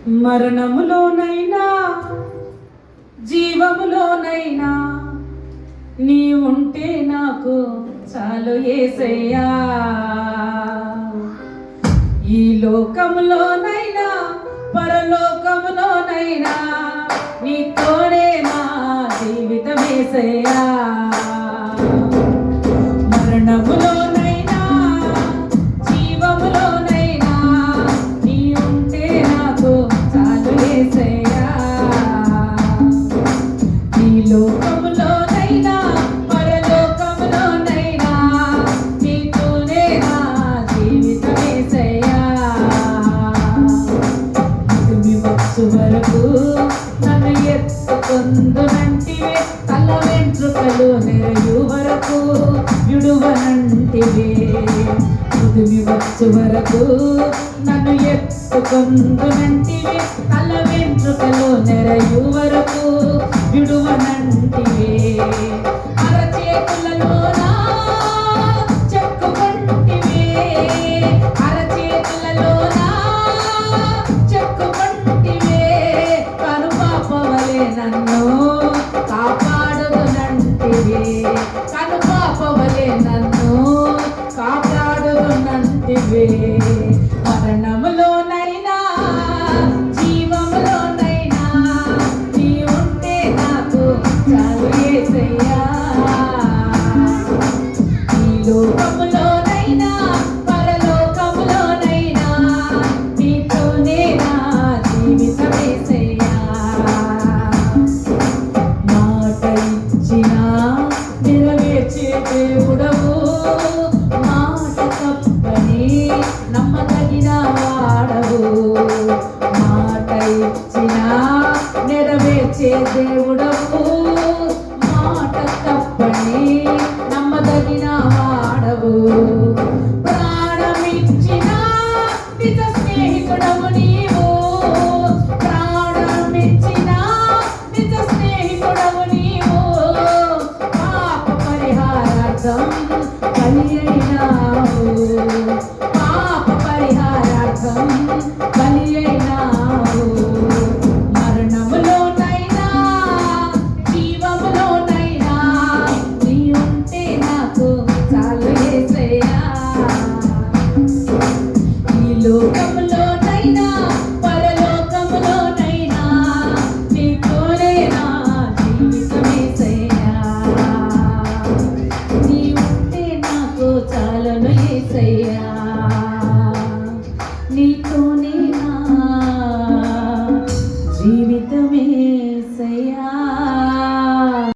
మరణములోనైనా జీవములోనైనా నీ ఉంటే నాకు చాలు యేసయ్యా. ఈ లోకములోనైనా పరలోకములోనైనా నీతోనే నా జీవితం యేసయ్యా. మరణములోనైనా జీవములోనైనా నీ ఉంటే నాకు చాలు యేసయ్యా. ఈ లోకములోనైనా పరలోకములోనైనా నీతోనే నా జీవితం యేసయ్యా. ముదిమి వచ్చు వరకు నన్ను ఎత్తుకొందునంటివే, తల వెంట్రుకలు నెరయు వరకు విడువనంటివే. ముదిమి వచ్చు వరకు నన్ను ఎత్తుకొందునంటివే, తల వెంట్రుకలు నెరయు వరకు విడువనంటివే. అరచేతులలోనా చెక్కుకొంటివే, అరచేతులలోనా చెక్కుకొంటివే. కనుపాపవలే నన్ను కాపాడుదునంటివే, కనుపాపవలే నన్ను కాపాడుదునంటివే. మరణములోనైనా జీవములోనైనా నీ ఉంటే నాకు చాలు యేసయ్యా. ఈ లోకములోనైనా పరలోకములోనైనా నీతోనే నా జీవితం యేసయ్యా. మాట ఇచ్చినా నెరవేర్చే దేవుడవు, మాట తప్పని నమ్మదగిన వాడవు. మాట ఇచ్చినా నెరవేర్చే దేవుడవు, మాట తప్పని నమ్మదగిన వాడవు. ప్రాణమిచ్చినా నిజ స్నేహితుడవు నీవు, ప్రాణమిచ్చినా నిజ స్నేహితుడవు నీవు. పాప పరిహారార్థం బలి అయినావు, పాప పరిహారార్థం బలి అయినావు. మరణములోనైనా జీవములోనైనా నీ ఉంటే నాకు చాలు యేసయ్యా. ఈ లోకములోనైనా పరలోకములోనైనా నీతోనే నా జీవితం యేసయ్యా. నీ ఉంటే నాకు చాలును యేసయ్యా. నీతోనే నా జీవితం యేసయ్యా.